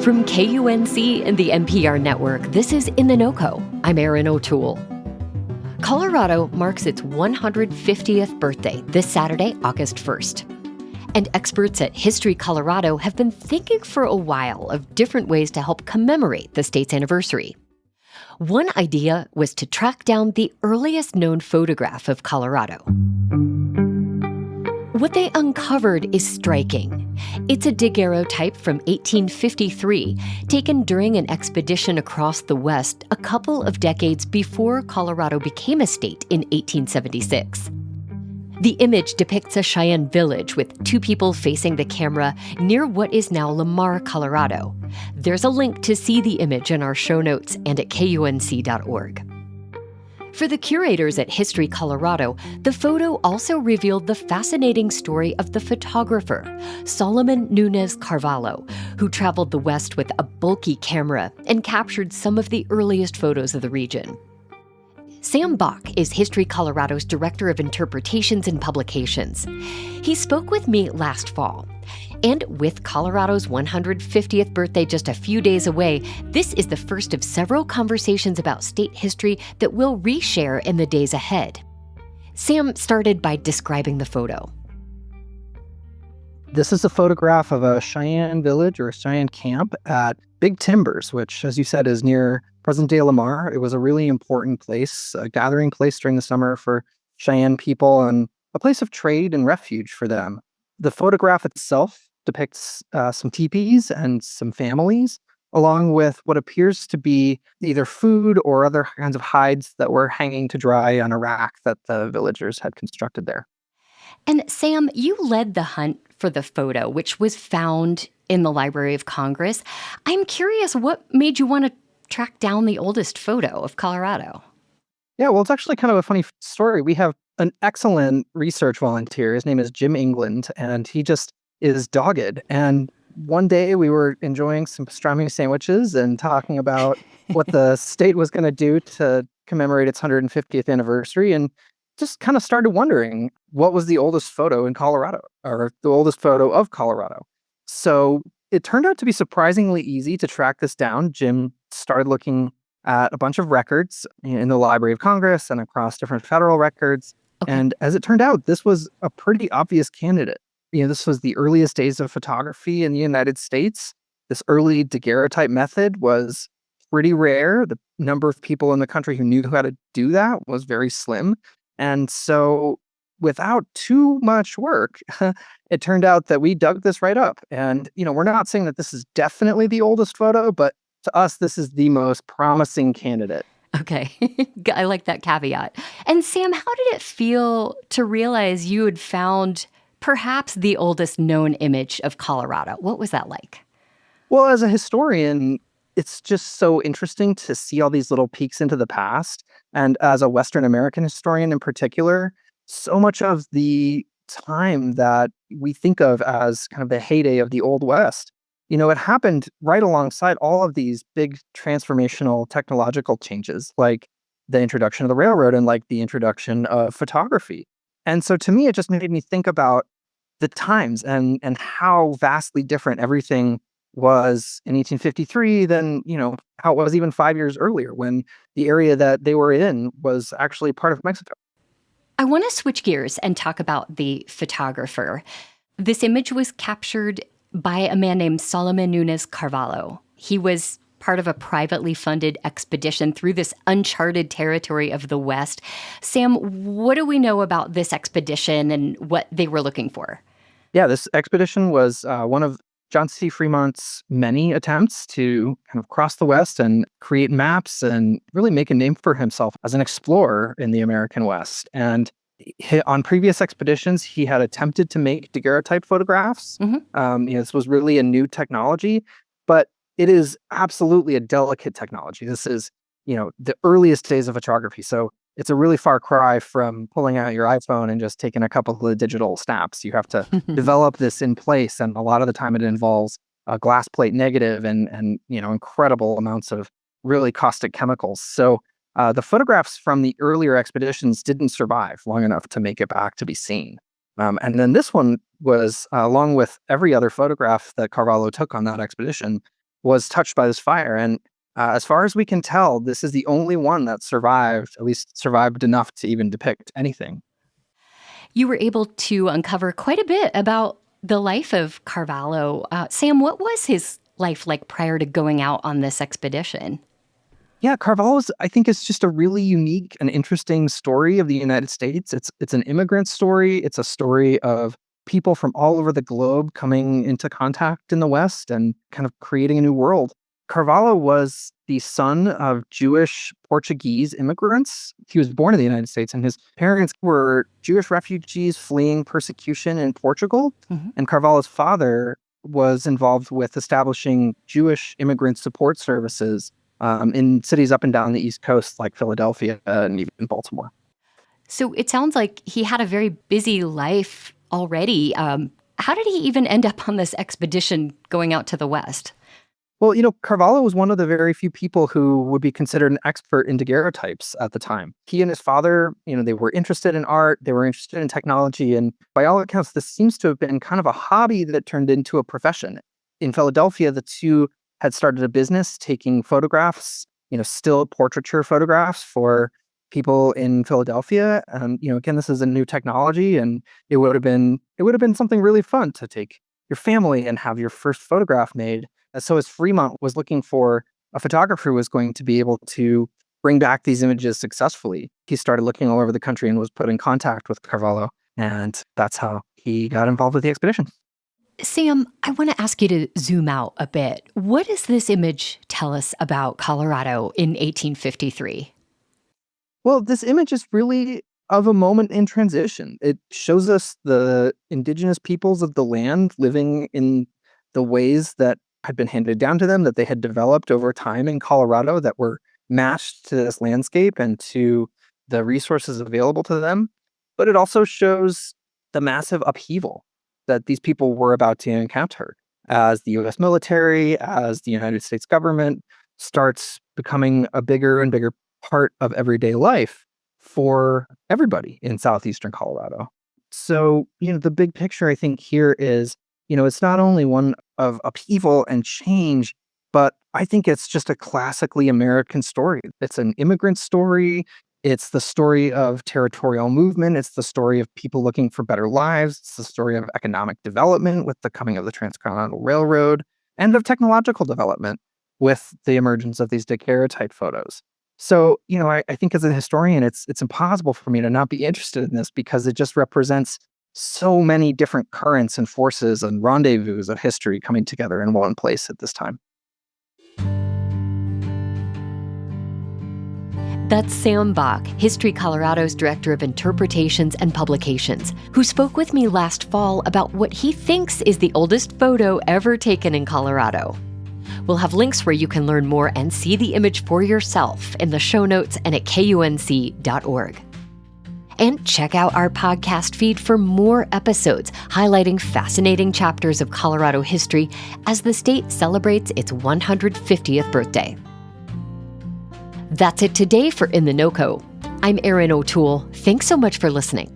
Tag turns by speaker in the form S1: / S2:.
S1: From KUNC and the NPR network, this is In The NoCo. I'm Erin O'Toole. Colorado marks its 150th birthday this Saturday, August 1st. And experts at History Colorado have been thinking for a while of different ways to help commemorate the state's anniversary. One idea was to track down the earliest known photograph of Colorado. What they uncovered is striking. It's a daguerreotype from 1853, taken during an expedition across the West a couple of decades before Colorado became a state in 1876. The image depicts a Cheyenne village with two people facing the camera near what is now Lamar, Colorado. There's a link to see the image in our show notes and at kunc.org. For the curators at History Colorado, the photo also revealed the fascinating story of the photographer, Solomon Nunez Carvalho, who traveled the West with a bulky camera and captured some of the earliest photos of the region. Sam Bock is History Colorado's Director of Interpretations and Publications. He spoke with me last fall. And with Colorado's 150th birthday just a few days away, this is the first of several conversations about state history that we'll reshare in the days ahead. Sam started by describing the photo.
S2: This is a photograph of a Cheyenne village or a Cheyenne camp at Big Timbers, which, as you said, is near present-day Lamar. It was a really important place, a gathering place during the summer for Cheyenne people and a place of trade and refuge for them. The photograph itself depicts some teepees and some families, along with what appears to be either food or other kinds of hides that were hanging to dry on a rack that the villagers had constructed there.
S1: And Sam, you led the hunt for the photo, which was found in the Library of Congress. I'm curious, what made you want to track down the oldest photo of Colorado?
S2: Yeah, well, it's actually kind of a funny story. We have an excellent research volunteer. His name is Jim England, and he just is dogged. And one day we were enjoying some pastrami sandwiches and talking about what the state was going to do to commemorate its 150th anniversary, and just kind of started wondering what was the oldest photo in Colorado, or the oldest photo of Colorado. So it turned out to be surprisingly easy to track this down. Jim started looking at a bunch of records in the Library of Congress and across different federal records.
S1: Okay.
S2: And as it turned out, this was a pretty obvious candidate. This was the earliest days of photography in the United States. This early daguerreotype method was pretty rare. The number of people in the country who knew how to do that was very slim. And so without too much work, it turned out that we dug this right up. And, we're not saying that this is definitely the oldest photo, but to us, this is the most promising candidate.
S1: Okay. I like that caveat. And Sam, how did it feel to realize you had found perhaps the oldest known image of Colorado? What was that like?
S2: Well, as a historian, it's just so interesting to see all these little peeks into the past. And as a Western American historian in particular, so much of the time that we think of as kind of the heyday of the Old West, it happened right alongside all of these big transformational technological changes, like the introduction of the railroad and like the introduction of photography. And so to me, it just made me think about the times and how vastly different everything was in 1853 than, how it was even 5 years earlier when the area that they were in was actually part of Mexico.
S1: I want to switch gears and talk about the photographer. This image was captured by a man named Solomon Nunez Carvalho. He was part of a privately funded expedition through this uncharted territory of the West. Sam, what do we know about this expedition and what they were looking for?
S2: Yeah, this expedition was one of John C. Fremont's many attempts to kind of cross the West and create maps and really make a name for himself as an explorer in the American West. And on previous expeditions, he had attempted to make daguerreotype photographs. This was really a new technology, but it is absolutely a delicate technology. This is, the earliest days of photography. So it's a really far cry from pulling out your iPhone and just taking a couple of digital snaps. You have to develop this in place. And a lot of the time it involves a glass plate negative and incredible amounts of really caustic chemicals. So the photographs from the earlier expeditions didn't survive long enough to make it back to be seen. And then this one was, along with every other photograph that Carvalho took on that expedition, was touched by this fire. And as far as we can tell, this is the only one that survived, at least survived enough to even depict anything.
S1: You were able to uncover quite a bit about the life of Carvalho. Sam, what was his life like prior to going out on this expedition?
S2: Yeah, Carvalho's, I think, is just a really unique and interesting story of the United States. It's an immigrant story. It's a story of people from all over the globe coming into contact in the West and kind of creating a new world. Carvalho was the son of Jewish Portuguese immigrants. He was born in the United States, and his parents were Jewish refugees fleeing persecution in Portugal.
S1: Mm-hmm.
S2: And Carvalho's father was involved with establishing Jewish immigrant support services in cities up and down the East Coast, like Philadelphia and even Baltimore.
S1: So it sounds like he had a very busy life already. How did he even end up on this expedition going out to the West?
S2: Well, Carvalho was one of the very few people who would be considered an expert in daguerreotypes at the time. He and his father, they were interested in art, they were interested in technology, and by all accounts, this seems to have been kind of a hobby that turned into a profession. In Philadelphia, the two had started a business taking photographs, still portraiture photographs for people in Philadelphia. Again, this is a new technology, and it would have been something really fun to take your family and have your first photograph made. So as Fremont was looking for a photographer who was going to be able to bring back these images successfully, he started looking all over the country and was put in contact with Carvalho. And that's how he got involved with the expedition.
S1: Sam, I want to ask you to zoom out a bit. What does this image tell us about Colorado in 1853?
S2: Well, this image is really of a moment in transition. It shows us the indigenous peoples of the land living in the ways that had been handed down to them, that they had developed over time in Colorado, that were matched to this landscape and to the resources available to them. But it also shows the massive upheaval that these people were about to encounter as the U.S. military, as the United States government starts becoming a bigger and bigger part of everyday life for everybody in southeastern Colorado. So, the big picture, I think, here is, it's not only one of upheaval and change, but I think it's just a classically American story. It's an immigrant story. It's the story of territorial movement. It's the story of people looking for better lives. It's the story of economic development with the coming of the Transcontinental Railroad, and of technological development with the emergence of these daguerreotype photos. So, I think as a historian, it's impossible for me to not be interested in this, because it just represents so many different currents and forces and rendezvous of history coming together in one place at this time.
S1: That's Sam Bock, History Colorado's Director of Interpretations and Publications, who spoke with me last fall about what he thinks is the oldest photo ever taken in Colorado. We'll have links where you can learn more and see the image for yourself in the show notes and at KUNC.org. And check out our podcast feed for more episodes highlighting fascinating chapters of Colorado history as the state celebrates its 150th birthday. That's it today for In The NoCo. I'm Erin O'Toole. Thanks so much for listening.